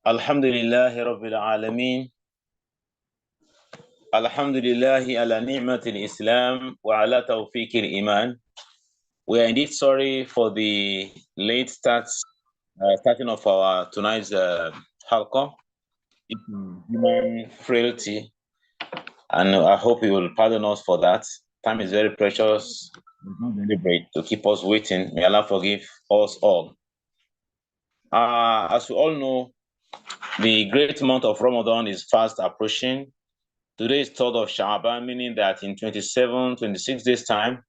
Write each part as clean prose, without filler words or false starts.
Alhamdulillahi Rabbil Alameen. Alhamdulillahi ala ni'matil Islam wa ala tawfiqil Iman. We are indeed sorry for the late starting of our tonight's halqa. It's human frailty, and I hope you will pardon us for that. Time is very precious, not deliberate to keep us waiting. May Allah forgive us all. As we all know, the great month of Ramadan is fast approaching. Today is 3rd of Sha'ban, meaning that in 27, 26 days' time,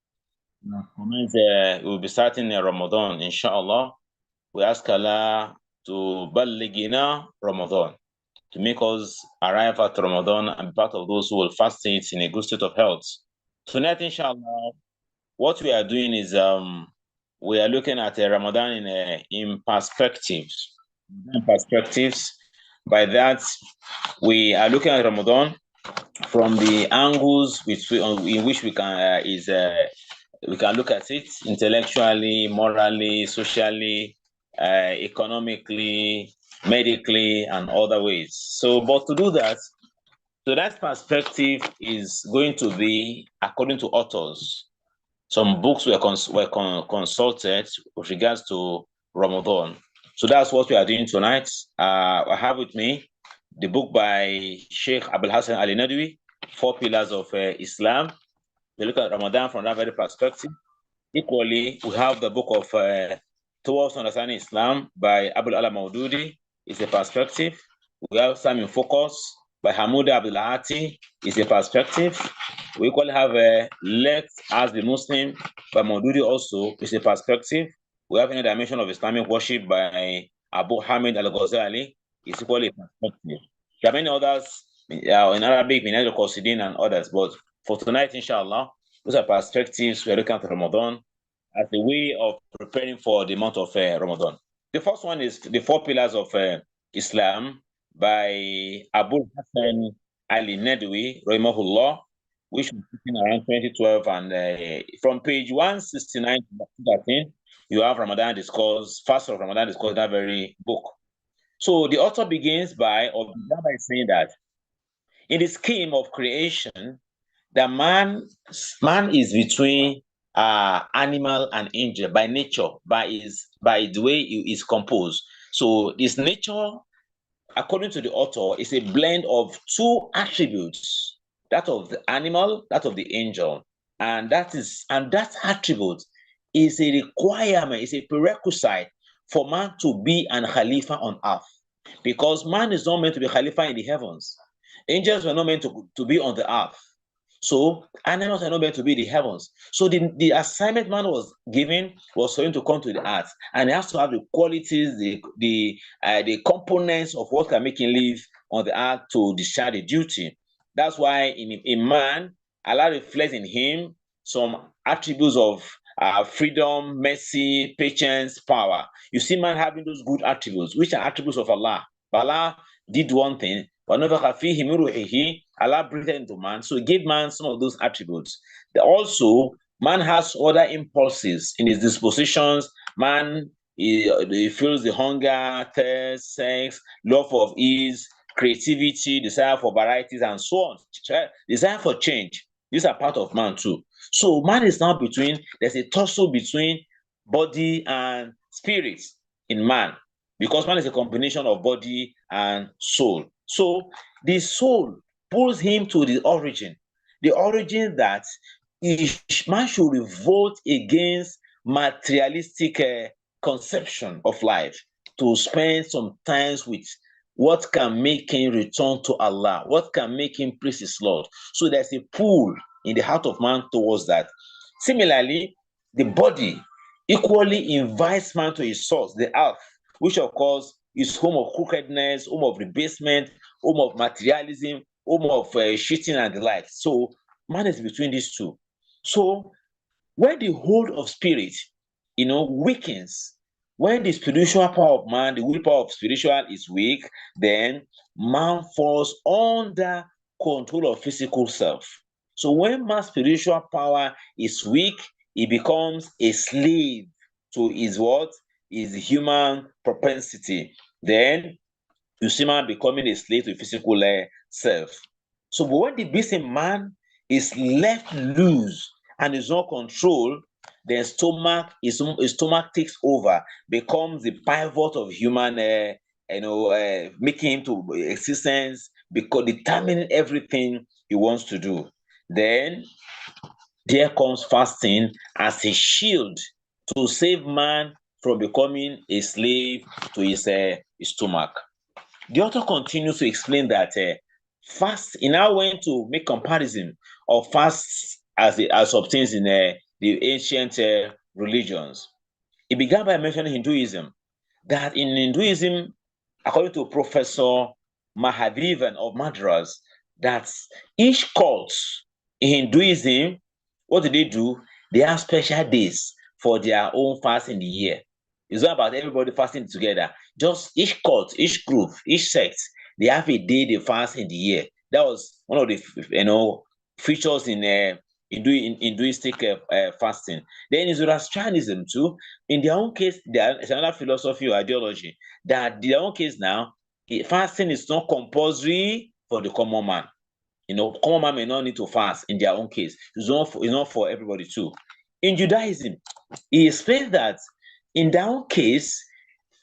we'll be starting Ramadan, inshallah. We ask Allah to balligina Ramadan, to make us arrive at Ramadan and be part of those who will fast it in a good state of health. Tonight, inshallah, what we are doing is we are looking at Ramadan in perspectives. In perspectives. By that, we are looking at Ramadan from the angles in which we can we can look at it intellectually, morally, socially, economically, medically, and other ways. So, but to do that, so that perspective is going to be according to authors. Some books were consulted with regards to Ramadan. So that's what we are doing tonight. I have with me the book by Sheikh Abul Hassan Ali Nadwi, Four Pillars of Islam. We look at Ramadan from that very perspective. Equally, we have the book of Towards Understanding Islam by Abul Ala Maududi. It's a perspective. We have Some in Focus by Hamuda Abdul Hati. It's a perspective. We equally have Let's Ask the Muslim by Maududi also. It's a perspective. We have a dimension of Islamic worship by Abu Hamid Al-Ghazali. It's equally a perspective. There are many others in Arabic, Minhaj al-Qasidin and others, but for tonight, inshallah, those are perspectives we are looking at Ramadan as a way of preparing for the month of Ramadan. The first one is the Four Pillars of Islam by Abu Hassan Ali Nedwi, Rahimahullah, which was written around 2012. And from page 169 to 13, you have Ramadan discourse, fast of Ramadan discourse, that very book. So the author begins by saying that in the scheme of creation, the man is between animal and angel by nature, by the way he is composed. So this nature, according to the author, is a blend of two attributes: that of the animal, that of the angel, and that attribute is a requirement, is a prerequisite for man to be an Khalifa on earth, because man is not meant to be Khalifa in the heavens. Angels were not meant to be on the earth. So animals are not meant to be the heavens. So the assignment man was given was for him to come to the earth, and he has to have the qualities, the components of what can make him live on the earth to discharge the duty. That's why in man, Allah reflects in him some attributes of freedom, mercy, patience, power. You see man having those good attributes, which are attributes of Allah. Allah did one thing, Allah breathed into man, so he gave man some of those attributes. Also, man has other impulses in his dispositions. Man, he feels the hunger, thirst, sex, love of ease, creativity, desire for varieties, and so on. Desire for change. These are part of man too. So man is now there's a tussle between body and spirit in man, because man is a combination of body and soul. So the soul pulls him to the origin that man should revolt against materialistic conception of life, to spend some time with what can make him return to Allah, what can make him praise his Lord. So there's a pull in the heart of man towards that. Similarly, the body equally invites man to his source, the earth, which of course is home of crookedness, home of rebasement, home of materialism, home of cheating and the like. So man is between these two. So when the hold of spirit, weakens, when the spiritual power of man, the willpower of spiritual is weak, then man falls under control of physical self. So when man's spiritual power is weak, he becomes a slave to his human propensity. Then You see man becoming a slave to physical self. So, but when the beast in man is left loose and is not controlled, then his stomach takes over, becomes the pivot of human, making him to existence, because determining everything he wants to do. Then there comes fasting as a shield to save man from becoming a slave to his stomach. The author continues to explain that fast, he now went to make comparison of fasts as obtained in the ancient religions. He began by mentioning Hinduism, that in Hinduism, according to Professor Mahadevan of Madras, that each cult in Hinduism, what do? They have special days for their own fast in the year. It's not about everybody fasting together. Just each cult, each group, each sect, they have a day they fast in the year. That was one of the features in Hinduistic fasting. Then in Zoroastrianism too, in their own case, there is another philosophy or ideology that in their own case now, fasting is not compulsory for the common man. Common man may not need to fast in their own case. It's not for everybody too. In Judaism, he explains that in their own case,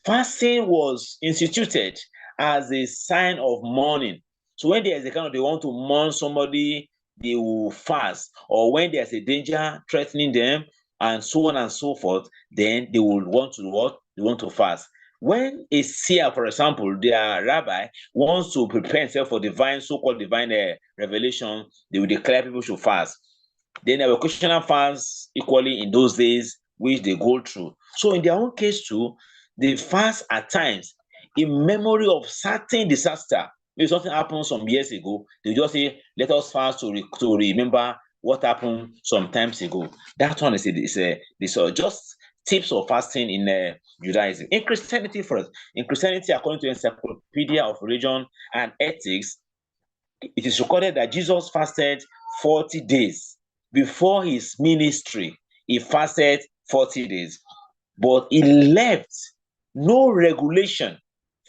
fasting was instituted as a sign of mourning. So when there's they want to mourn somebody, they will fast. Or when there's a danger threatening them, and so on and so forth, then they will want to what? They want to fast. When a seer, for example, their rabbi wants to prepare himself for so-called divine revelation, they will declare people should fast. Then there were occasional fasts equally in those days, which they go through. So in their own case too, they fast at times in memory of certain disaster. If something happened some years ago, they just say, let us fast to remember what happened some times ago. That one is just tips of fasting in Judaism. In Christianity first, according to Encyclopedia of Religion and Ethics, it is recorded that Jesus fasted 40 days. Before his ministry, he fasted 40 days. But he left no regulation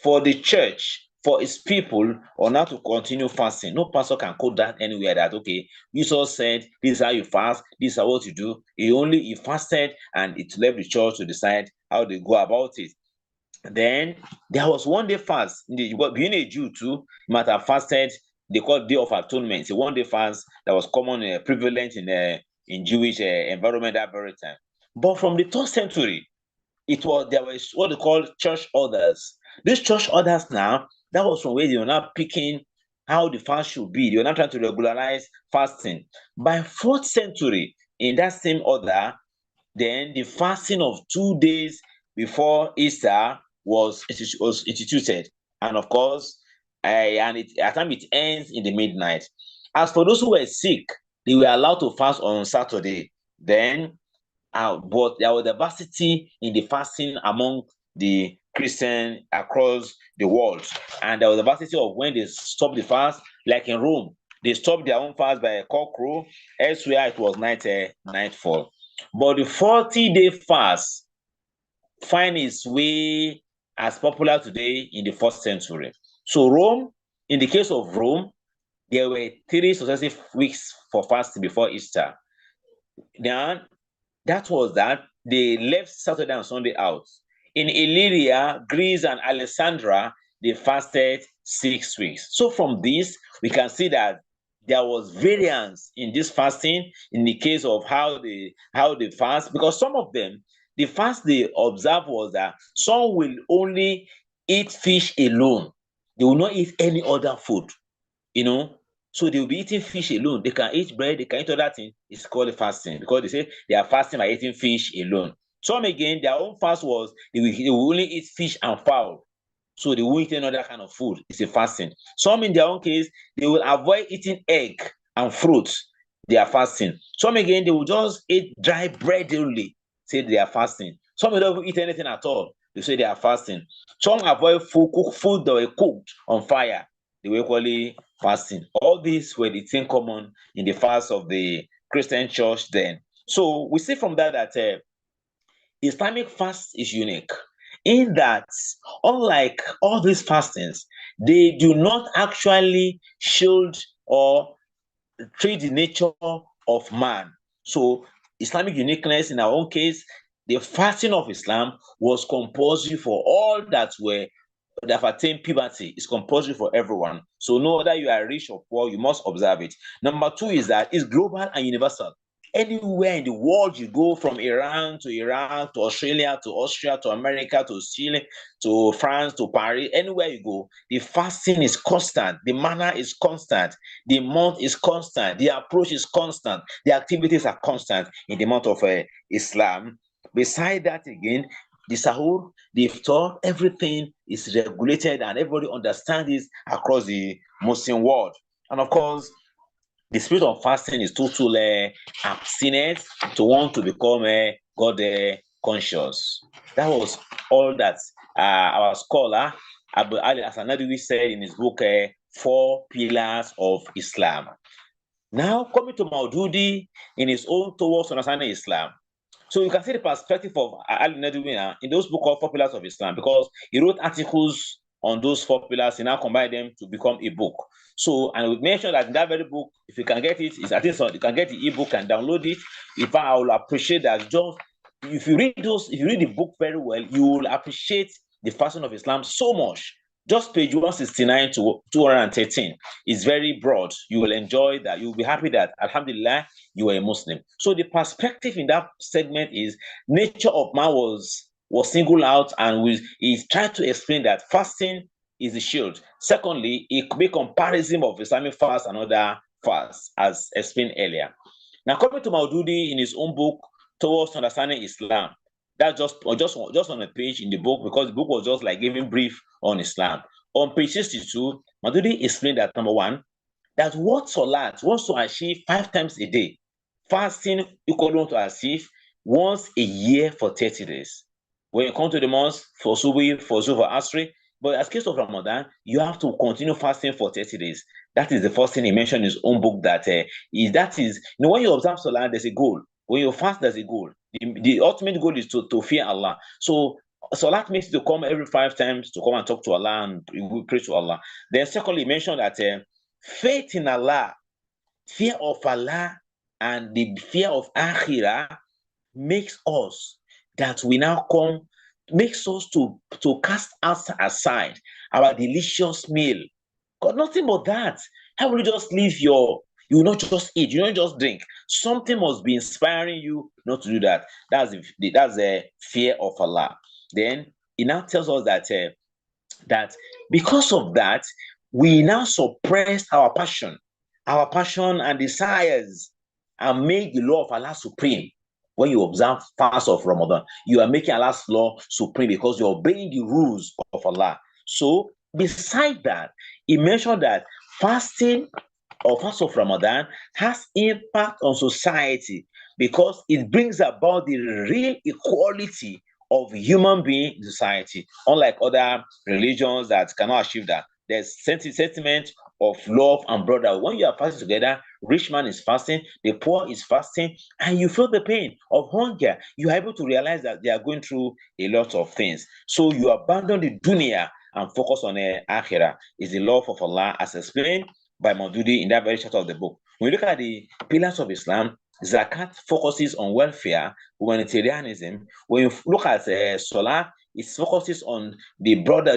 for the church, for his people, on how to continue fasting. No pastor can quote that anywhere that, okay, Jesus said, this is how you fast, this is what you do. He fasted, and it left the church to decide how they go about it. Then there was one day fast. Being a Jew too, you might have fasted. They call Day of Atonement. It's a one day fast that was common, prevalent in Jewish environment that very time. But from the 3rd century, there was what they call church orders. These church orders now, that was from where they were now picking how the fast should be. They were not trying to regularize fasting. By 4th century, in that same order, then the fasting of 2 days before Easter was instituted. And of course, at time it ends in the midnight. As for those who were sick, they were allowed to fast on Saturday. Then, but there was diversity in the fasting among the Christians across the world. And there was diversity of when they stopped the fast, like in Rome. They stopped their own fast by a cockcrow. Elsewhere, it was nightfall. But the 40-day fast find its way as popular today in the 1st century. So Rome, in the case of Rome, there were 3 successive weeks for fasting before Easter. Now, that was that. They left Saturday and Sunday out. In Illyria, Greece, and Alexandria, they fasted 6 weeks. So from this, we can see that there was variance in this fasting in the case of how they fast, because some of them, the fast they observe was that some will only eat fish alone. They will not eat any other food, So they will be eating fish alone. They can eat bread, they can eat other things. It's called fasting, because they say they are fasting by eating fish alone. Some again, their own fast was they will only eat fish and fowl. So they won't eat another kind of food. It's a fasting. Some in their own case, they will avoid eating egg and fruits. They are fasting. Some again, they will just eat dry bread only. Say they are fasting. Some will not eat anything at all. They say they are fasting. Some avoid food that were cooked on fire. They were equally fasting. All these were the thing common in the fast of the Christian church then. So we see from that Islamic fast is unique in that, unlike all these fastings, they do not actually shield or treat the nature of man. So Islamic uniqueness in our own case, the fasting of Islam was compulsory for all that have attained puberty. Is compulsory for everyone. So no whether you are rich or poor, you must observe it. Number two is that it's global and universal. Anywhere in the world you go, from Iran to Iraq to Australia to Austria to America to Chile to France to Paris, anywhere you go, the fasting is constant, the manner is constant, the month is constant, the approach is constant, the activities are constant in the month of Islam. Beside that, again, the sahur, the iftar, everything is regulated and everybody understands this across the Muslim world. And of course, the spirit of fasting is total abstinence to want to become God conscious. That was all that our scholar Abu Ali Hasanadawi said in his book, Four Pillars of Islam. Now, coming to Maududi in his own towards understanding Islam. So you can see the perspective of Ali Nadwi in those books called Four Pillars of Islam, because he wrote articles on those four pillars. He now combined them to become a book. So, and we mentioned that in that very book, if you can get it, it's, I think so, you can get the ebook and download it. If I will appreciate that, just if you read the book very well, you will appreciate the fashion of Islam so much. Just page 169 to 213 is very broad. You will enjoy that. You'll be happy that, alhamdulillah, you are a Muslim. So the perspective in that segment is nature of man was singled out, and he's trying to explain that fasting is the shield. Secondly, it could be comparison of Islamic fast and other fasts, as explained earlier. Now, coming to Maududi in his own book, Towards Understanding Islam, that's just on a page in the book, because the book was just like giving brief on Islam. On page 62, Maududi explained that, number one, that what Salat wants to achieve 5 times a day, fasting equivalent to achieve once a year for 30 days. When you come to the mosque for Subi, for Zuhr, Asri, but as case of Ramadan, you have to continue fasting for 30 days. That is the first thing he mentioned in his own book, that when you observe Salat, there's a goal. When you fast, there's a goal. The ultimate goal is to fear Allah. So Salat means to come every 5 times to come and talk to Allah and pray to Allah. Then secondly, he mentioned that faith in Allah, fear of Allah, and the fear of Akhirah makes us that we now come, makes us to cast us aside our delicious meal. God, nothing but that. How will you just leave you will not just eat, you don't just drink. Something must be inspiring you not to do that. That's the fear of Allah. Then he now tells us that because of that, we now suppress our passion and desires, and make the law of Allah supreme. When you observe fast of Ramadan, you are making Allah's law supreme because you're obeying the rules of Allah. So beside that, he mentioned that fasting or fast of Ramadan has impact on society because it brings about the real equality of human being in society, unlike other religions that cannot achieve that. There's sentiment of love and brotherhood. When you are fasting together, rich man is fasting, the poor is fasting, and you feel the pain of hunger. You are able to realize that they are going through a lot of things. So you abandon the dunya and focus on the akhirah. Is the love of Allah, as explained by Maududi in that very chapter of the book. When you look at the pillars of Islam, Zakat focuses on welfare, humanitarianism. When you look at Salah, it focuses on the bond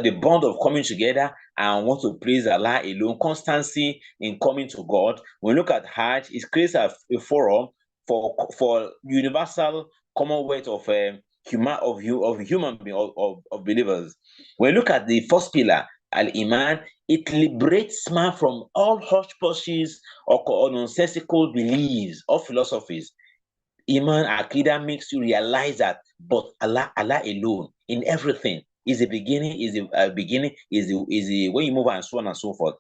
of coming together and want to praise Allah alone, constancy in coming to God. When you look at Hajj, it creates a forum for universal commonwealth of human beings, of believers. When you look at the first pillar, Al-Iman, it liberates man from all hodgepodges or nonsensical beliefs or philosophies. Iman Akida makes you realize that, but Allah alone in everything is the beginning, is the when you move and so on and so forth.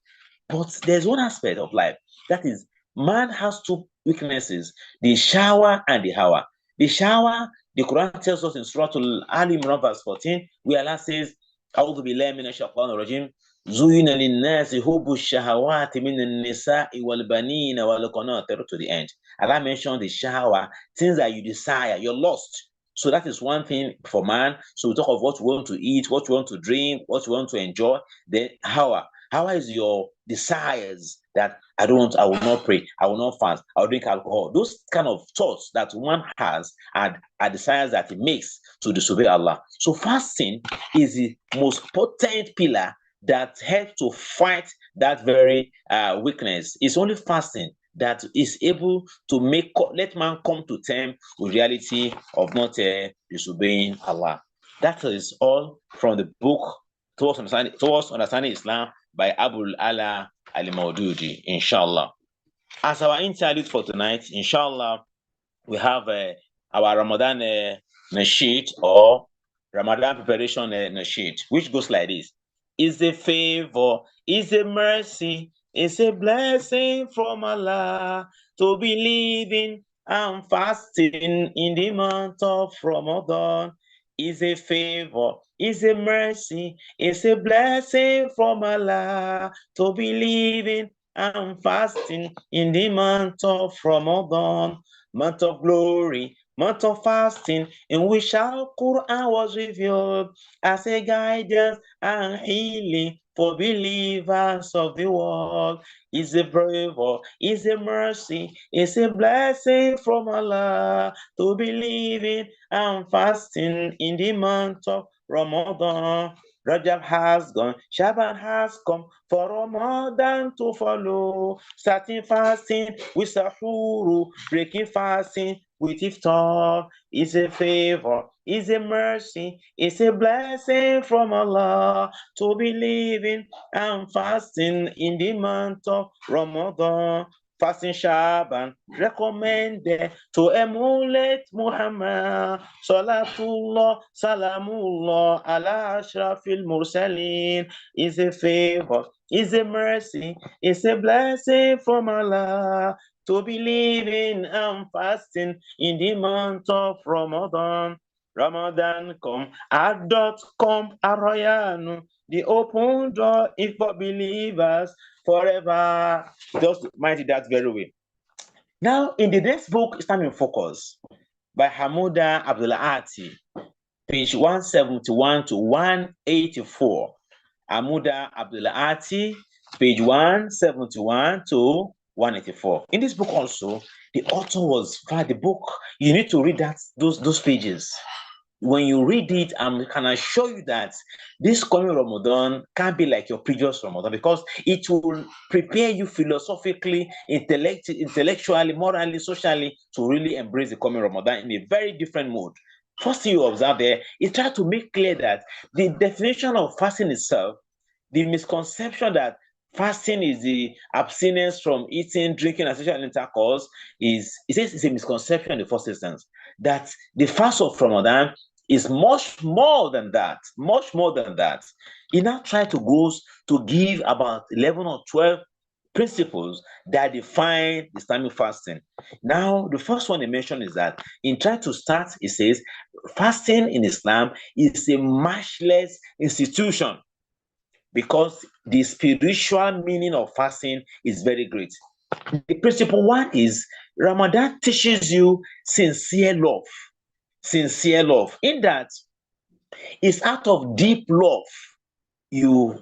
But there's one aspect of life, that is, man has two weaknesses: the shower and the hawa. The shower, the Quran tells us in Surah Al Imran verse 14, where Allah says, أعوذ بالله من الشيطان الرجيم زين للناس حب الشهوات من النساء والبنين والقناطر, to the end. Allah mentioned the shower, things that you desire, you're lost. So that is one thing for man. So we talk of what we want to eat, what we want to drink, what we want to enjoy. Then hawa, How is your desires that I will not pray, I will not fast, I will drink alcohol? Those kind of thoughts that one has are desires that he makes to disobey Allah. So fasting is the most potent pillar that helps to fight that very weakness. It's only fasting that is able to let man come to terms with reality of not disobeying Allah. That is all from the book Towards Understanding Islam by Abul Ala Al-Maududi, inshallah. As our interlude for tonight, inshallah, we have our Ramadan nasheed or Ramadan preparation nasheed, which goes like this. Is a favor, is a mercy, is a blessing from Allah to be living and fasting in the month of Ramadan. Is a favor, is a mercy, is a blessing from Allah to be living and fasting in the month of Ramadan, month of glory, month of fasting, in which our Quran was revealed as a guidance and healing for believers of the world. Is a favor, is a mercy, is a blessing from Allah to be living and fasting in the month of Ramadan. Rajab has gone, Shaban has come, for Ramadan to follow. Starting fasting with Sahuru, breaking fasting with iftar. Is a favor, is a mercy, is a blessing from Allah to be living and fasting in the month of Ramadan. Fasting Shaban recommended to emulate Muhammad. Salatullah, Salamullah, ala ashrafil mursaleen. Is a favor, is a mercy, is a blessing from Allah to be living and fasting in the month of Ramadan. Ramadan come, Adot come, Aroyanu, the open door is for believers forever. Just mind that very way. Now, in the next book, Islam in Focus by Hamuda Abdulati, page 171 to 184. Hamuda Abdulati, page 171 to 184. In this book also, the author was the book. You need to read those pages. When you read it, I can assure you that this coming Ramadan can't be like your previous Ramadan, because it will prepare you philosophically, intellectually, morally, socially to really embrace the coming Ramadan in a very different mode. First thing you observe there is try to make clear that the definition of fasting itself, the misconception that fasting is the abstinence from eating, drinking, and sexual intercourse it's a misconception in the first instance. That the fast of Ramadan is much more than that. Much more than that. He now tried to give about 11 or 12 principles that define Islamic fasting. Now, the first one he mentioned is that in trying to start, he says, fasting in Islam is a matchless institution because the spiritual meaning of fasting is very great. The principle one is Ramadan teaches you sincere love. Sincere love, in that it's out of deep love you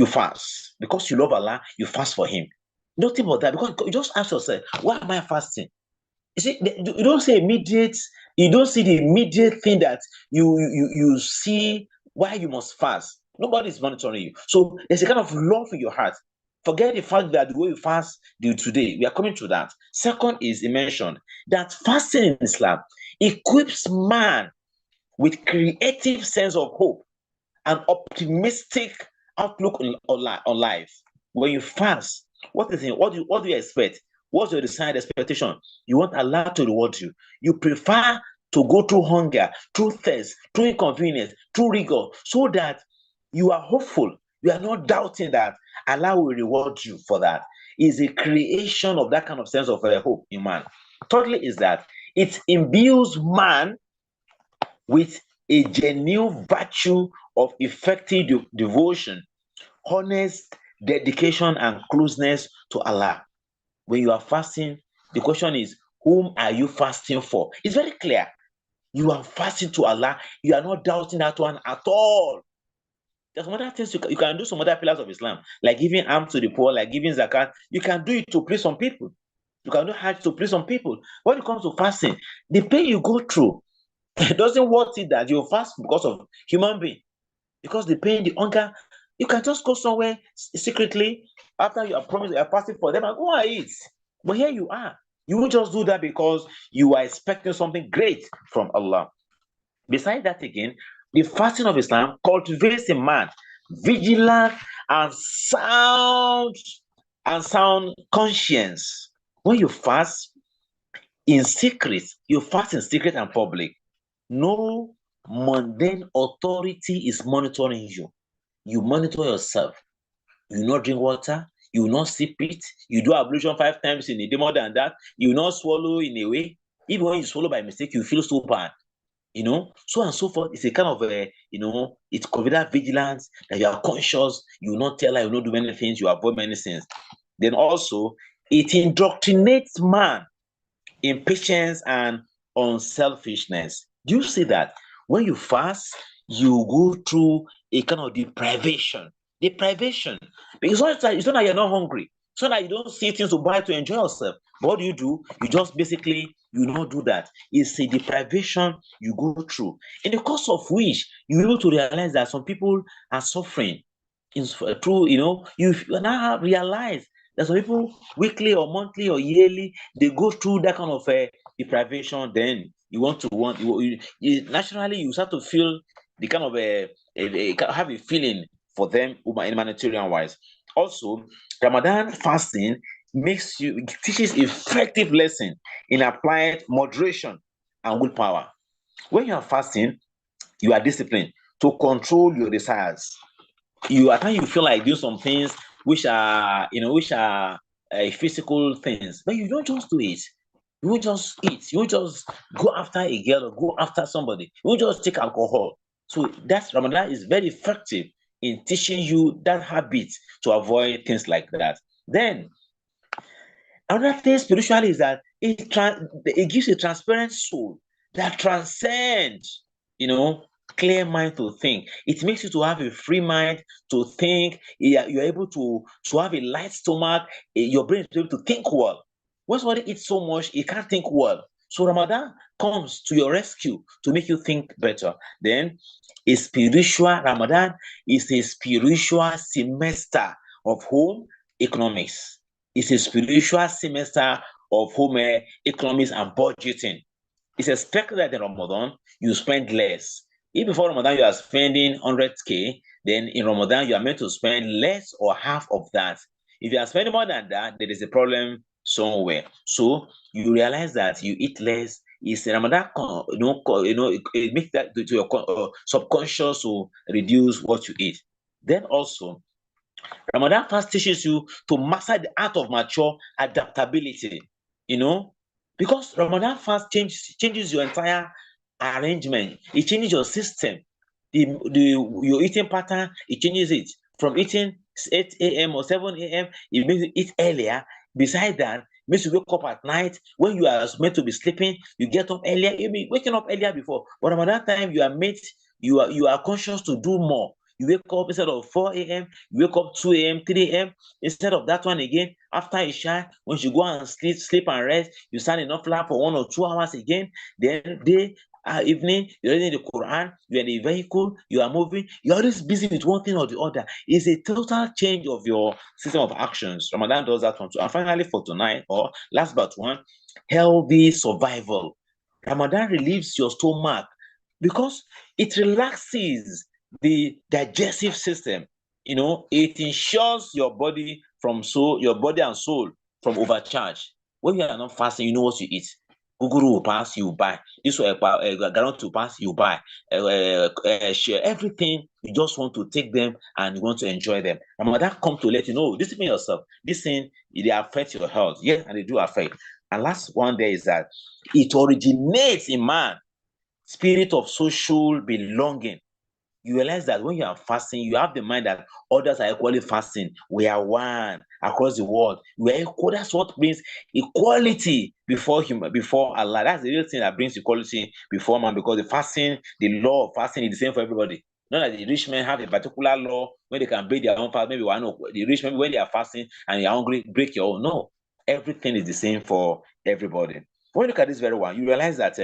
fast, because you love Allah, you fast for Him. Nothing but that, because you just ask yourself, why am I fasting? You see, you don't see the immediate thing that you see why you must fast. Nobody is monitoring you, so there's a kind of love in your heart. Forget the fact that the way you fast today, we are coming to that. Second is, he mentioned that fasting in Islam equips man with creative sense of hope and optimistic outlook on life. When you fast, what do you expect? What's your desired expectation? You want Allah to reward you. You prefer to go through hunger, through thirst, through inconvenience, through rigor, so that you are hopeful. You are not doubting that Allah will reward you for that. It's a creation of that kind of sense of hope in man. Thirdly is that it imbues man with a genuine virtue of effective devotion, honest dedication, and closeness to Allah. When you are fasting, the question is, whom are you fasting for? It's very clear. You are fasting to Allah. You are not doubting that one at all. There's some other things you can do, some other pillars of Islam, like giving alms to the poor, like giving zakat. You can do it to please some people. You can do hajj to please some people. When it comes to fasting, the pain you go through, it doesn't worth it that you fast because of human being. Because the pain, the hunger, you can just go somewhere secretly after you have promised you are fasting for them and go and eat. But here you are. You won't just do that because you are expecting something great from Allah. Besides that, again, the fasting of Islam cultivates a man vigilant and sound conscience. When you fast in secret, you fast in secret and public. No mundane authority is monitoring you. You monitor yourself. You will not drink water. You will not sip it. You do ablution 5 times in a day, more than that. You will not swallow in a way. Even when you swallow by mistake, you feel so bad. So and so forth. It's a kind of it's considered vigilance that you are conscious. You will not tell her, you will not do many things. You avoid many things. Then also, it indoctrinates man in patience and unselfishness. Do you see that? When you fast, you go through a kind of deprivation. Deprivation. Because it's not that you're not hungry. It's not that you don't see things to buy to enjoy yourself. But what do? You just basically, you don't do that. It's a deprivation you go through. In the course of which you're able to realize that some people are suffering through, you now realize that some people weekly or monthly or yearly, they go through that kind of deprivation. Then naturally you start to feel the kind of have a feeling for them in humanitarian wise. Also, Ramadan fasting teaches effective lesson in applied moderation and willpower. When you are fasting, you are disciplined to control your desires. At times you feel like doing some things which are physical things, but you don't just do it. You won't just eat. You won't just go after a girl or go after somebody. You won't just take alcohol. So that Ramadan is very effective in teaching you that habit to avoid things like that. Then another thing spiritually is that it gives a transparent soul that transcends, clear mind to think. It makes you to have a free mind to think. You're able to have a light stomach. Your brain is able to think well. When somebody eats so much, he can't think well. So Ramadan comes to your rescue to make you think better. Then Ramadan is a spiritual semester of home economics. It's a spiritual semester of home economics and budgeting. It's expected that in Ramadan, you spend less. If before Ramadan you are spending 100K, then in Ramadan you are meant to spend less or half of that. If you are spending more than that, there is a problem somewhere. So you realize that you eat less. It's Ramadan, it makes that to your subconscious to reduce what you eat. Then also, Ramadan fast teaches you to master the art of mature adaptability, because Ramadan fast changes your entire arrangement. It changes your system. Your eating pattern, it changes it. From eating 8 a.m. or 7 a.m., it makes you eat earlier. Besides that, it makes you wake up at night. When you are meant to be sleeping, you get up earlier. You'll be waking up earlier before. But Ramadan time, you are conscious to do more. You wake up instead of 4 a.m., you wake up 2 a.m., 3 a.m. Instead of that one again, after Isha, when you go and sleep and rest, you stand enough lap for 1 or 2 hours again. Then evening, you're reading the Quran, you're in the vehicle, you are moving, you're always busy with one thing or the other. It's a total change of your system of actions. Ramadan does that one too. And finally, for tonight, or last but one, healthy survival. Ramadan relieves your stomach because it relaxes the digestive system. It ensures your body and soul from overcharge. When you are not fasting, you know what you eat. Guguru will pass, you buy. This will guarantee to pass, you buy. Share everything. You just want to take them and you want to enjoy them. Ramadan come to let you know, discipline yourself. This thing, they affect your health. Yes, and they do affect. And last one there is that it originates in man spirit of social belonging. You realize that when you are fasting, you have the mind that others are equally fasting. We are one across the world. We are equal. That's what brings equality before Allah. That's the real thing that brings equality before man, because the law of fasting is the same for everybody. Not that the rich men have a particular law when they can break their own fast. Maybe one of the rich men, when they are fasting and you're hungry, break your own. No, everything is the same for everybody. When you look at this very one, you realize that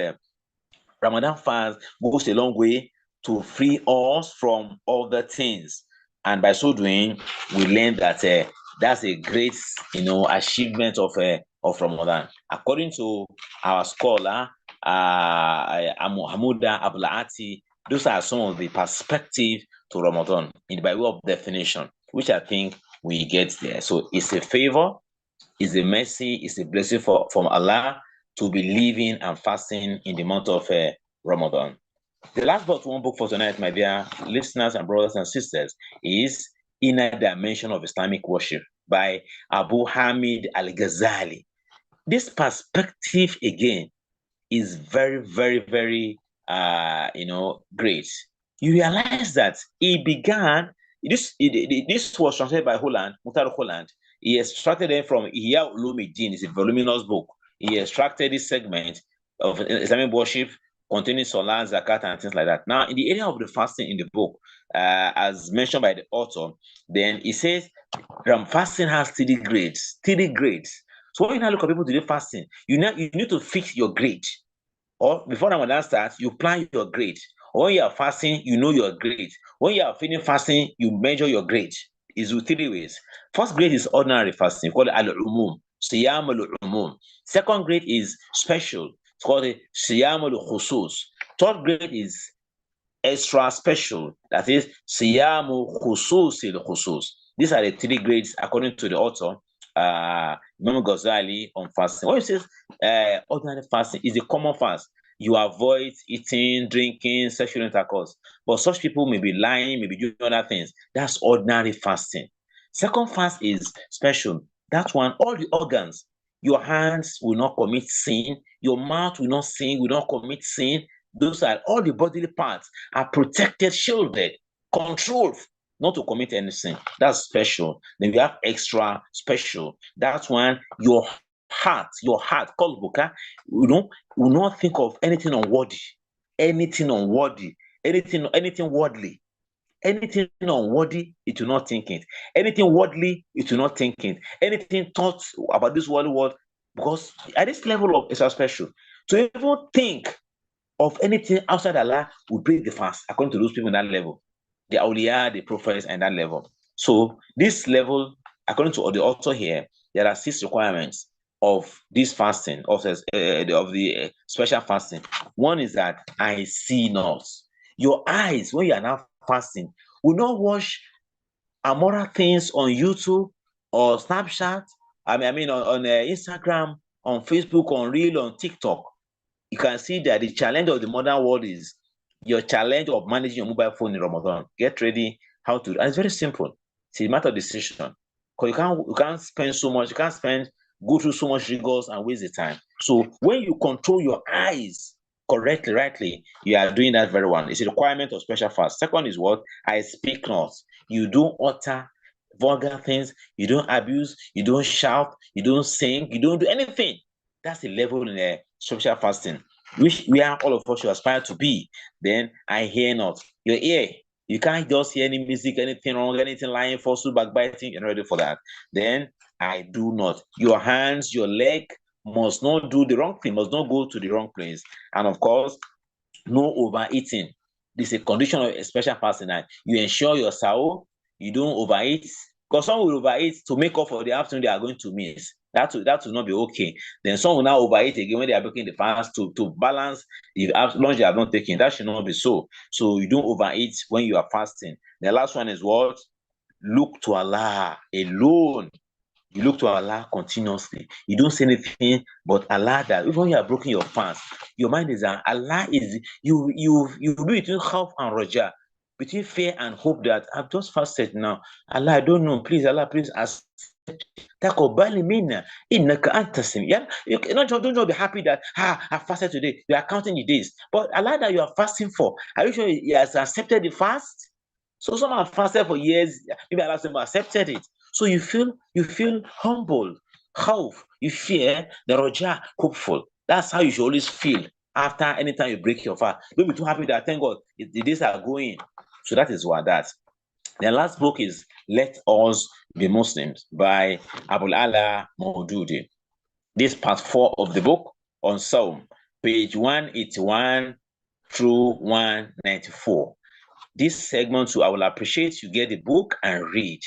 Ramadan fast goes a long way to free us from other things. And by so doing, we learn that that's a great, achievement of Ramadan. According to our scholar, Hamuda Ablaati, those are some of the perspective to Ramadan by way of definition, which I think we get there. So it's a favor, it's a mercy, it's a blessing from Allah to be living and fasting in the month of Ramadan. The last but one book for tonight, my dear listeners and brothers and sisters, is Inner Dimension of Islamic Worship by Abu Hamid Al-Ghazali. This perspective, again, is very, very, very, great. You realize that this was translated by Mukhtar Holland. He extracted it from Ihya Ulumuddin. It's a voluminous book. He extracted this segment of Islamic worship containing Salah, Zakat, and things like that. Now, in the area of the fasting in the book, as mentioned by the author, then he says fasting has 3 grades. 3 grades. So when you now look at people to do fasting, you need to fix your grade. Or before Ramadan starts, you plan your grade. Or when you are fasting, you know your grade. When you are feeling fasting, you measure your grade. It's with 3 ways. First grade is ordinary fasting, called al-umum, siyam al-umum. Second grade is special, it's called siyam al-khusus. Third grade is extra special, that is siyam khusus al-khusus. These are the 3 grades according to the author, Imam Ghazali, on fasting. When it says ordinary fasting is a common fast, you avoid eating, drinking, sexual intercourse. But such people may be lying, maybe doing other things. That's ordinary fasting. Second fast is special. That one, all the organs, your hands will not commit sin, your mouth will not sin, will not commit sin. Those are all the bodily parts are protected, shielded, controlled, not to commit any sin. That's special. Then we have extra special. That's when your heart, called buka, will not think of anything unworthy, anything worldly. Anything unworthy, it will not think it. Anything worldly, it will not think it. Anything thought about this worldly world, because at this level of extra special, to even think of anything outside Allah will break the fast, according to those people in that level. The awliya, the prophets, and that level. So this level, according to the author here, there are 6 requirements of this fasting, of the special fasting. One is that I see not. Your eyes, when you are now fasting, will not watch immoral things on YouTube or Snapchat. On Instagram, on Facebook, on Reel, on TikTok. You can see that the challenge of the modern world is your challenge of managing your mobile phone in Ramadan. Get ready how to, and it's very simple. It's a matter of decision. Because you can't spend so much, go through so much rigors and waste the time. So when you control your eyes correctly, rightly, you are doing that very well. It's a requirement of special fast. Second is what? I speak not. You don't utter vulgar things, you don't abuse, you don't shout, you don't sing, you don't do anything. That's the level in a special fasting, which we are all of us should aspire to be. Then I hear not. Your ear, you can't just hear any music, anything wrong, anything lying, falsehood, backbiting. You're not ready for that. Then I do not. Your hands, your leg must not do the wrong thing, must not go to the wrong place. And of course, no overeating. This is a condition of a special fasting. You ensure your sahur, you don't overeat. Because some will overeat to make up for the afternoon they are going to miss. That will not be okay. Then some will now overeat again when they are breaking the fast to balance the lunch they have not taken. That should not be so. So you don't overeat when you are fasting. The last one is what? Look to Allah alone. You look to Allah continuously. You don't say anything but Allah. That even when you are breaking your fast, your mind is that Allah is you do between khawf and raja, between fear and hope that I've just fasted now. Allah, I don't know. Please, Allah, please accept. Taqabbal minna innaka anta sami. Yeah, you don't be happy that I fasted today. You are counting the days, but Allah that you are fasting for, are you sure He has accepted the fast? So some have fasted for years. Maybe Allah has accepted it. So you feel humble, khawf, you fear, the raja, hopeful. That's how you should always feel after anytime you break your fast. Don't be too happy that thank God the days are going. So that is what that. The last book is Let Us Be Muslims by Abul Ala Maududi. This part 4 of the book on Psalm, page 181 through 194. This segment too, I will appreciate you get the book and read.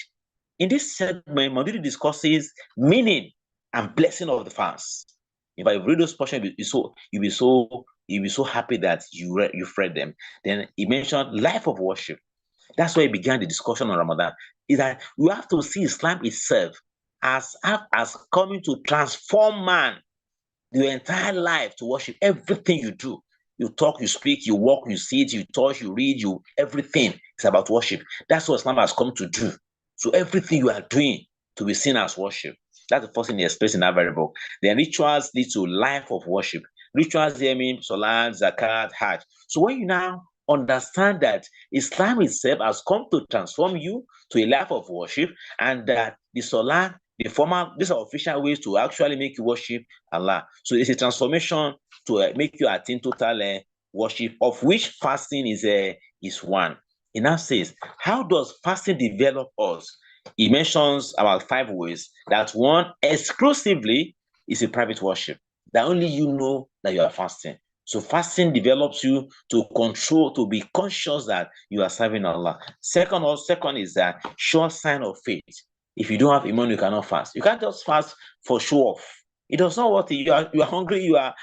In this segment, Maududi discusses meaning and blessing of the fast. If I read those portions, you'll be so happy that you've read them. Then he mentioned life of worship. That's why he began the discussion on Ramadan. Is that you have to see Islam itself as coming to transform man, your entire life to worship. Everything you do, you talk, you speak, you walk, you sit, you touch, you read, everything is about worship. That's what Islam has come to do. So everything you are doing to be seen as worship. That's the first thing he explains in that very book. Then rituals lead to life of worship. Rituals here mean Salat, Zakat, Hajj. So when you now understand that Islam itself has come to transform you to a life of worship, and that the Salat, these are official ways to actually make you worship Allah. So it's a transformation to make you attain total worship, of which fasting is one. He now says, how does fasting develop us? He mentions about 5 ways. That one exclusively is a private worship, that only you know that you are fasting. So fasting develops you to control, to be conscious that you are serving Allah. Second is that sure sign of faith. If you don't have iman, you cannot fast. You can't just fast for show off. It does not work. You are hungry, you are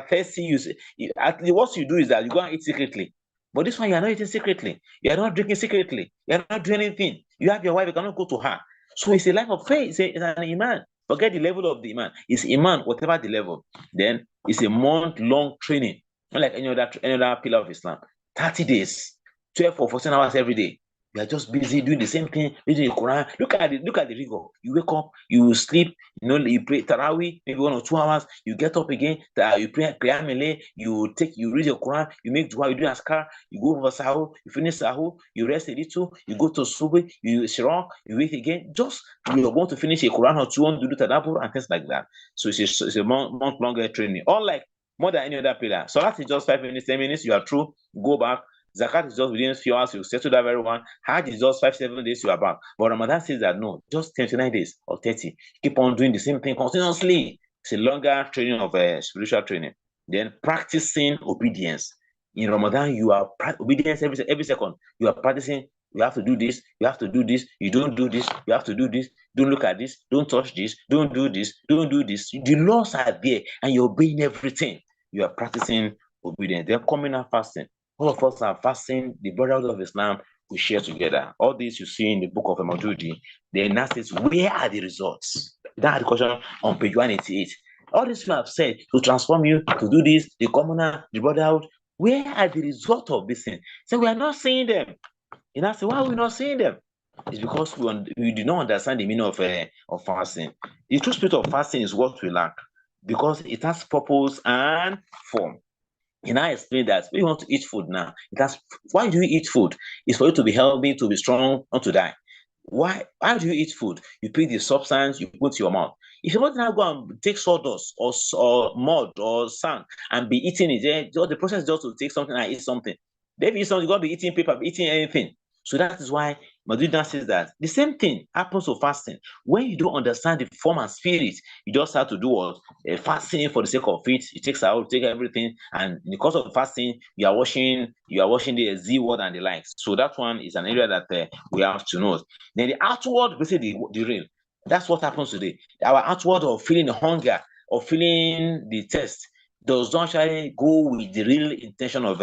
thirsty. What you do is that you go and eat secretly. But this one, you are not eating secretly. You are not drinking secretly. You are not doing anything. You have your wife, you cannot go to her. So it's a life of faith. It's an iman. Forget the level of the iman. It's iman, whatever the level. Then it's a month-long training. Not like any other pillar of Islam. 30 days, 12 or 14 hours every day. You are just busy doing the same thing, reading the Quran. Look at the rigor. You wake up, you sleep, you pray Tarawih, maybe 1 or 2 hours. You get up again, you pray Qiyam Malay, you read your Quran, you make dua, you do askar, you go over sahur, you finish sahur, you rest a little, you go to subuh, you shrunk, you wait again. Just you're going to finish a Quran or 2, want to do tadabbur and things like that. So it's a month longer training. Unlike more than any other pillar. So that is just 5 minutes, 10 minutes, you are through, go back. Zakat is just within a few hours, you settle that very one. Hajj is just 5-7 days, you are back. But Ramadan says that no, just 29 days or 30. Keep on doing the same thing continuously. It's a longer training of spiritual training. Then practicing obedience. In Ramadan, you are obedience every second. You are practicing. You have to do this. You have to do this. You don't do this. You have to do this. Don't look at this. Don't touch this. Don't do this. Don't do this. The laws are there, and you're obeying everything. You are practicing obedience. Then communal fasting. All of us are fasting. The brotherhood of Islam, we share together. All this you see in the book of Maududi. Then that says, where are the results? That question on page 188. All this you have said to transform you, to do this, the communal, the brotherhood. Where are the results of this thing? So we are not seeing them. And I say, why are we not seeing them? It's because we do not understand the meaning of fasting. The true spirit of fasting is what we lack, because it has purpose and form. And I explain that when you want to eat food now, why do you eat food? It's for you to be healthy, to be strong, not to die. Why do you eat food? You pick the substance, you put to your mouth. If you want to now go and take sawdust or mud or sand and be eating it, the process is just to take something and eat something. Maybe you're going to be eating paper, be eating anything. So that is why Madrid says that the same thing happens to fasting. When you don't understand the form and spirit, you just have to do what fasting for the sake of it. You take out, take everything, and in the course of fasting, you are washing the Z word and the likes. So that one is an area that we have to know. Then the outward, basically the real. That's what happens today. Our outward of feeling the hunger or feeling the thirst does not actually go with the real intention of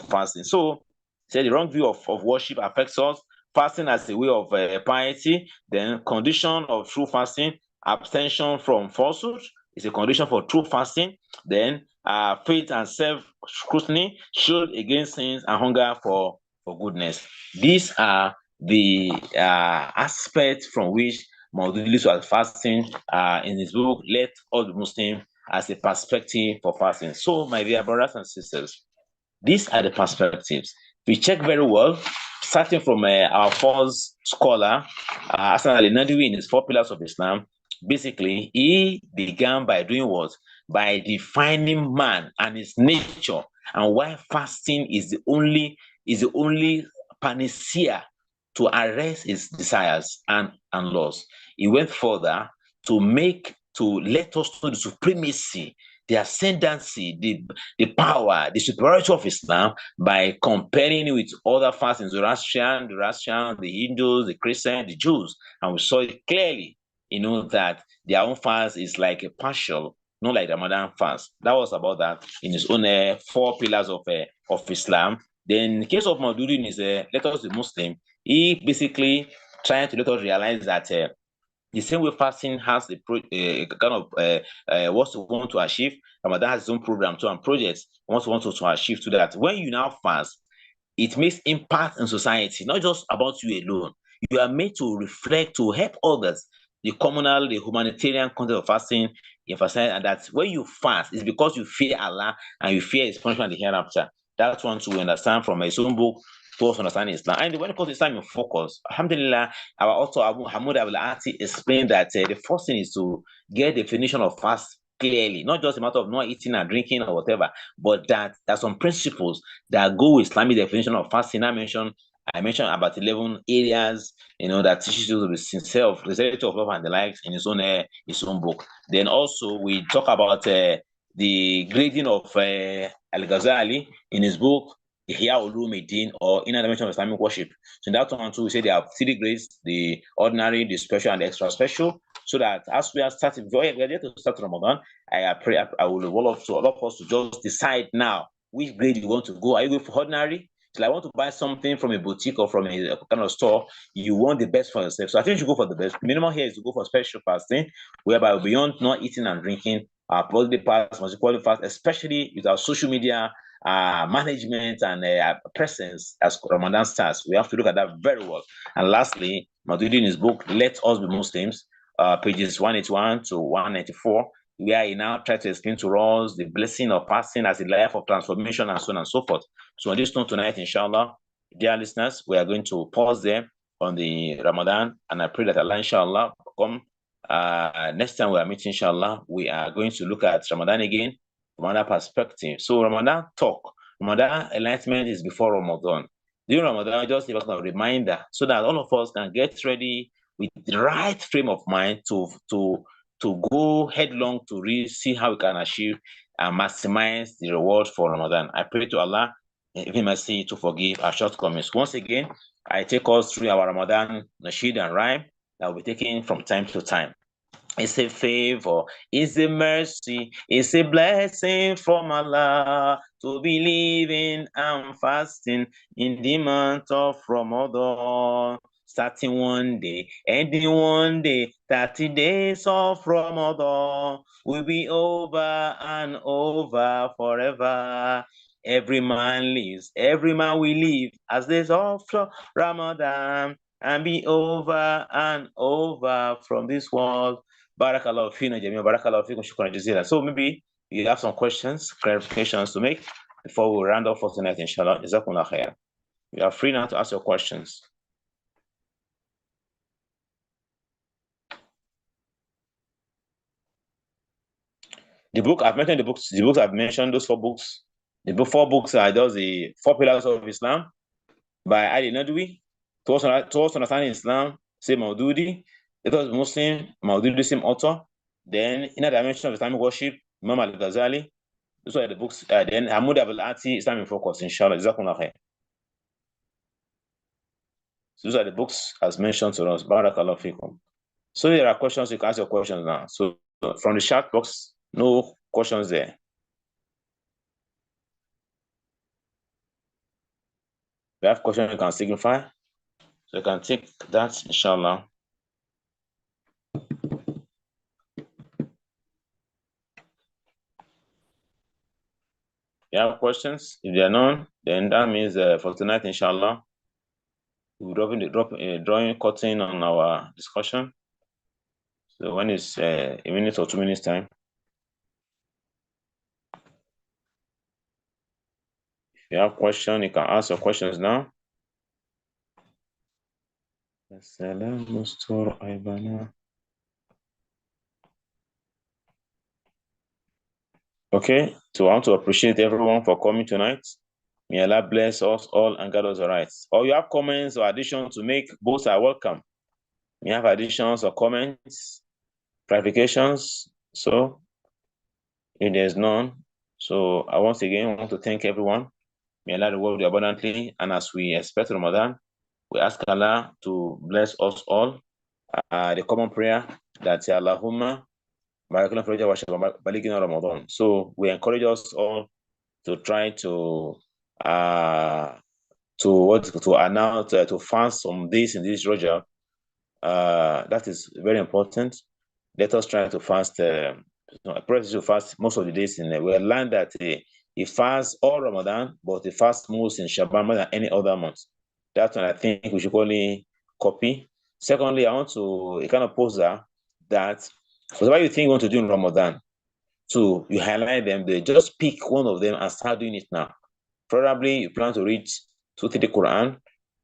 fasting. So, say the wrong view of worship affects us. Fasting as a way of piety, then condition of true fasting, abstention from falsehood is a condition for true fasting. Then faith and self-scrutiny, shield against sins and hunger for goodness. These are the aspects from which Maududi looks at fasting in his book, Let All the Muslims, as a perspective for fasting. So, my dear brothers and sisters, these are the perspectives. We check very well, starting from our first scholar, Hassan al-Nadwi, in his 4 pillars of Islam. Basically, he began by doing what? By defining man and his nature, and why fasting is the only panacea to arrest his desires and laws. He went further to let us know the supremacy, the ascendancy, the power, the superiority of Islam by comparing it with other fasts in Zoroastrian, the Hindus, the Christians, the Jews. And we saw it clearly, that their own fast is like a partial, not like the Ramadan fast. That was about that in his own 4 pillars of Islam. Then in the case of Maududin is let us the Muslim, he basically trying to let us realize that the same way fasting has the kind of what we want to achieve, Ramadan has its own program too and projects what we want to achieve to that. When you now fast, it makes impact in society, not just about you alone. You are made to reflect, to help others. The communal, the humanitarian content of fasting, emphasize and that when you fast, it's because you fear Allah and you fear His punishment in the hereafter. That's one to understand from his own book towards understanding Islam. And when it comes to Islam in focus, Alhamdulillah, our author Abu Hamud Abul-Ati explained that the first thing is to get definition of fast clearly, not just a matter of not eating and drinking or whatever, but that there are some principles that go with Islamic definition of fasting. I mentioned about 11 areas, that teaches you to be sincere of sincerity of love and the likes in his own book. Then also we talk about the grading of Al-Ghazali in his book Ihya Ulumuddin, or Inner Dimension of Islamic Worship. So in that one too, we say there are 3 grades: the ordinary, the special, and the extra special. So that as we are starting, we are yet to start Ramadan, I pray I will all of us to just decide now which grade you want to go. Are you going for ordinary? So I want to buy something from a boutique or from a kind of store. You want the best for yourself. So I think you should go for the best. Minimum here is to go for special fasting, whereby beyond not eating and drinking, our body parts must equally fast, especially with our social media management and presence as Ramadan starts. We have to look at that very well. And lastly, Maududi in his book, Let Us Be Muslims, pages 181 to 194, where he now tries to explain to us the blessing of fasting as a life of transformation and so on and so forth. So on this note tonight, inshallah, dear listeners, we are going to pause there on the Ramadan, and I pray that Allah, inshallah, come next time we are meeting, inshallah, we are going to look at Ramadan again from another perspective. So Ramadan talk, Ramadan enlightenment is before Ramadan. During Ramadan, just give us a reminder so that all of us can get ready with the right frame of mind to go headlong to really see how we can achieve and maximize the reward for Ramadan. I pray to Allah, give him mercy to forgive our shortcomings. Once again, I take us through our Ramadan nasheed and rhyme that will be taken from time to time. It's a favor, it's a mercy, it's a blessing from Allah to be living and fasting in the month of Ramadan. Starting one day, ending one day, 30 days of Ramadan will be over and over forever. Every man lives, every man will live as days of Ramadan and be over and over from this world. Barakallahu fina jamia, barakallahu fikum, shukran jazeera. So maybe you have some questions, clarifications to make before we round off for tonight, inshallah. Jazakumullah khair. You are free now to ask your questions. The book I've mentioned, the books I've mentioned, those 4 books. The 4 books are those the 4 pillars of Islam by Ali Nadwi. Towards understanding Islam, say Maududi. It was Muslim, Maududi, same author. Then Inner Dimension of Islamic Worship, Imam Al-Ghazali. Those are the books. Then Hamud Abul-Ati, Islam in Focus, inshallah. Jazakumullah khair. So those are the books as mentioned to us. Barakallahu fikum. So there are questions, you can ask your questions now. So from the chat box, no questions there. If you have questions, you can signify. So you can take that, inshallah. You have questions? If there are none, then that means for tonight, inshallah, we'll drawing curtain on our discussion. So when it's a minute or 2 minutes time. If you have questions, you can ask your questions now. Okay, so I want to appreciate everyone for coming tonight. May Allah bless us all and guide us right. Or you have comments or additions to make, both are welcome. You have additions or comments, clarifications. So if there's none, so I once again want to thank everyone. May Allah reward you abundantly. And as we expect Ramadan, we ask Allah to bless us all. The common prayer that Allahumma baligina Ramadan. So we encourage us all to try to announce to fast some days in this Roger. That is very important. Let us try to fast. To fast most of the days in. We learned that he fasts all Ramadan, but he fasts most in Shaban more than any other month. That's one I think we should only copy. Secondly, I want to kind of pose that whatever you think you want to do in Ramadan, so you highlight them. They just pick one of them and start doing it now. Probably you plan to read 2-3 Quran.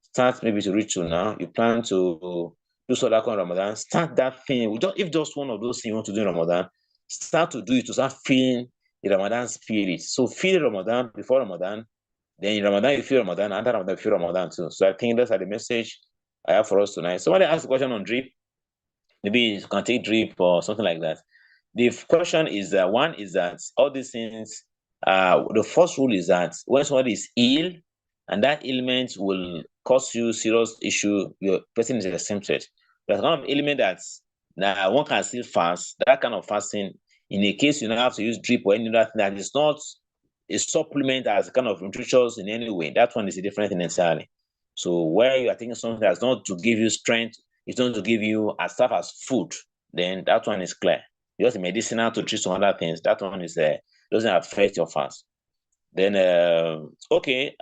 Start maybe to read 2 now. You plan to do Sadaqah in Ramadan. Start that thing. If just one of those things you want to do in Ramadan, start to do it to start feeling the Ramadan spirit. So feel Ramadan before Ramadan. Then in Ramadan you feel Ramadan. After Ramadan you feel Ramadan too. So I think that's the message I have for us tonight. Somebody asked a question on drip. Maybe you can take drip or something like that. The question is that one is that all these things. The first rule is that when somebody is ill and that ailment will cause you serious issue, your person is exempted. There's kind of ailment that one can still fast. That kind of fasting, in a case you don't have to use drip or any other thing that is not a supplement as kind of nutritious in any way, that one is a different thing entirely. So where you are taking something that's not to give you strength, it's not to give you as stuff as food, then that one is clear. Just medicinal to treat some other things, that one is doesn't affect your fast. Then okay,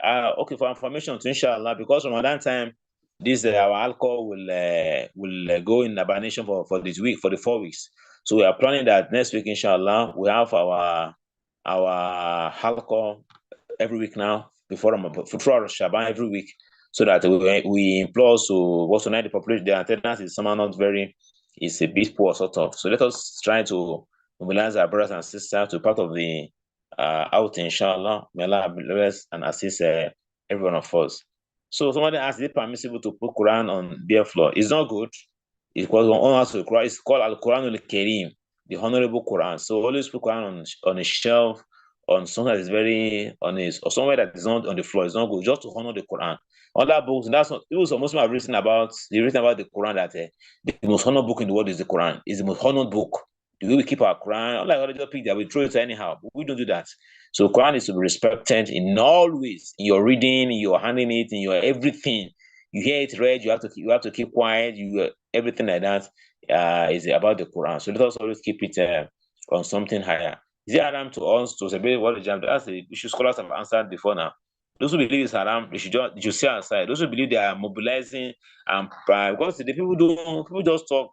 for information to inshallah, because Ramadan time, this our alcohol will go in hibernation for this week, for the 4 weeks. So we are planning that next week, inshallah, we have our halqah every week now, throughout Shaban every week, so that we implore to what's tonight the population, the attendance is somehow not very, it's a bit poor sort of. So let us try to mobilize our brothers and sisters to part of the out, inshallah. May Allah bless and assist every one of us. So somebody asked, is it permissible to put Quran on bare floor? It's not good. It's called Al-Quran al-Kareem, the honorable Quran. So always put Quran on a shelf, on something that is very honest, or somewhere that is not on the floor. It's not good, just to honor the Quran. Other books, that's not. People, some Muslims have written about the Quran that the most honored book in the world is the Quran. It's the most honored book. The way we keep our Quran, unlike other people, we throw it anyhow. But we don't do that. So Quran is to be respected in all ways. In your reading, in your handling it, in your everything. You hear it read, you have to keep quiet. Everything like that is about the Quran. So let us always keep it on something higher. Is it haram to us to celebrate what the jam? That's the issue scholars have answered before now. Those who believe it's haram, they should stay aside. Those who believe they are mobilizing and because the people just talk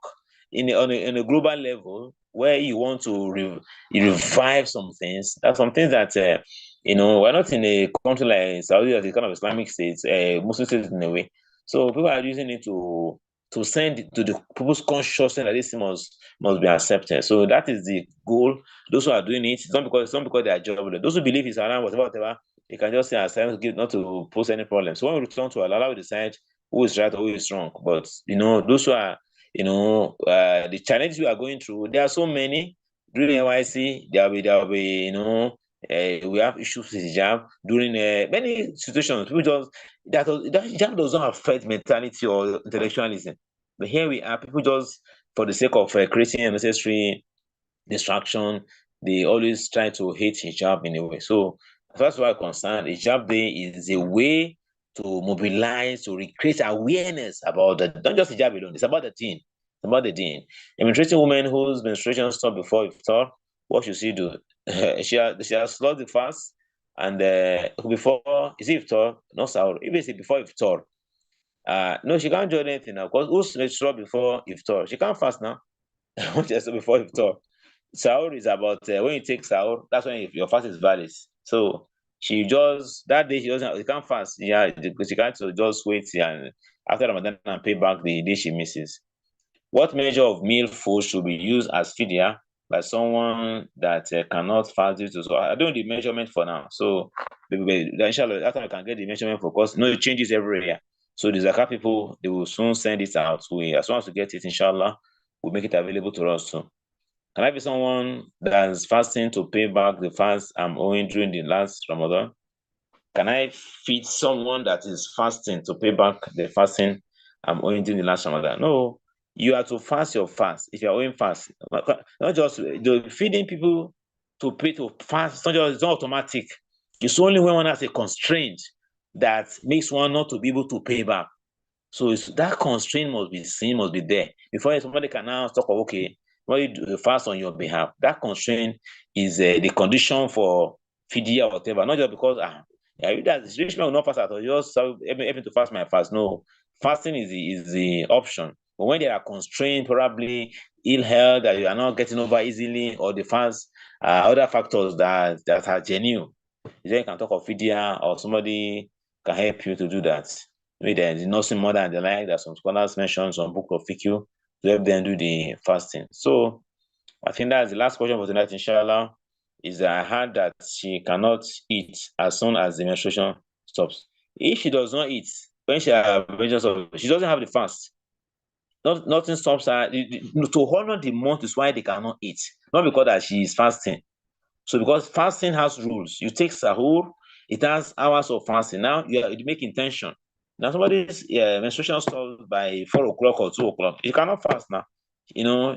in a global level where you want to revive some things. That's some things that we're not in a country like Saudi, as a kind of Islamic states, Muslim states in a way. So people are using it to send to the people's consciousness that this must be accepted. So that is the goal. Those who are doing it, it's not because they are jobless. Those who believe it's haram, whatever, they can just say aside, not to pose any problem. So when we return to Allah, we decide who is right or who is wrong. But those who are, the challenges we are going through, there are so many. During NYC, there will be, we have issues with hijab during many situations. People just that hijab does not affect mentality or intellectualism, but here we are. People just for the sake of creating unnecessary distraction, they always try to hate hijab in a way. So as far as we're concerned, hijab day is a way to mobilize, to recreate awareness about not just hijab alone. It's about the deen. It's about the deen. A menstruating woman whose menstruation stopped before iftar, what should she do? she has lost the fast, and before is it iftar? No sahur. If it's before iftar, no, she can't join anything now because who's menstrual before iftar? She can't fast now. Just before iftar. Sahur is about when you take sahur, that's when your fast is valid. So she just that day she can't fast. Yeah, she can't just wait and after Ramadan and pay back the day she misses. What measure of meal food should be used as fidya by someone that cannot fast due to. So I don't need the measurement for now. So inshallah, that time I can get the measurement for, because it changes every year. So the Zakat people, they will soon send it out. As soon as we get it, inshallah, we'll make it available to us too. Can I be someone that's fasting to pay back the fast I'm owing during the last Ramadan? Can I feed someone that is fasting to pay back the fasting I'm owing during the last Ramadan? No, you have to fast your fast. If you're owing fast, not just feeding people to pay to fast, it's not automatic. It's only when one has a constraint that makes one not to be able to pay back. So that constraint must be seen, must be there before somebody can now talk of, okay, when you do fast on your behalf. That constraint is the condition for fidya or whatever, not just because that rich man will not fast at all. Just help me to fast my fast. No, fasting is the option. But when there are constraints, probably ill health that you are not getting over easily, or the fast, other factors that are genuine, then you can talk of fidya, or somebody can help you to do that. Maybe there's nursing mother and the like that some scholars mention, some book of fiqh, to help them do the fasting. So I think that's the last question for tonight, inshallah, is that I heard that she cannot eat as soon as the menstruation stops. If she does not eat, when she she doesn't have the fast. Nothing stops her. To honor the month is why they cannot eat. Not because that she is fasting. So because fasting has rules. You take sahur, it has hours of fasting. Now you make intention. Now somebody's menstruation stops by 4 o'clock or 2 o'clock. You cannot fast now.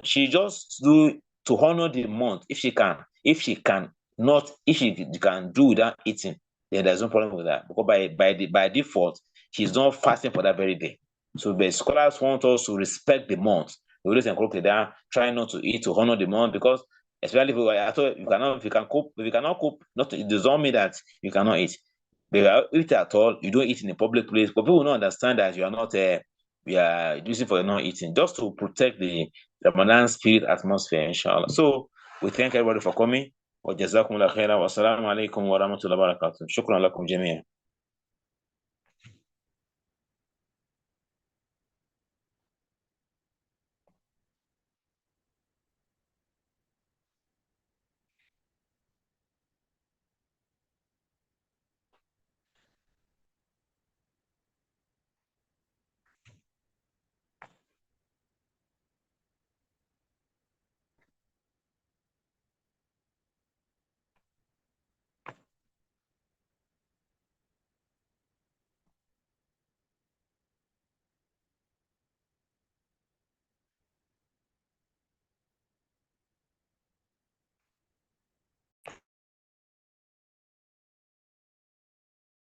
She just do to honor the month if she can. If she can not, if she can do without eating, then there's no problem with that. Because by default, she's not fasting for that very day. So the scholars want us to respect the month. We always encourage that, try not to eat to honor the month, because especially if you cannot cope, it does not mean that you cannot eat. But if eat at all, you don't eat in a public place, but people will not understand that you are not we are using for not eating, just to protect the Ramadan spirit atmosphere, inshallah. So we thank everybody for coming. Wa jazakumullah khairan wa assalamu alaikum wa rahmatullahi wa barakatuh. Shukran lakum jamia.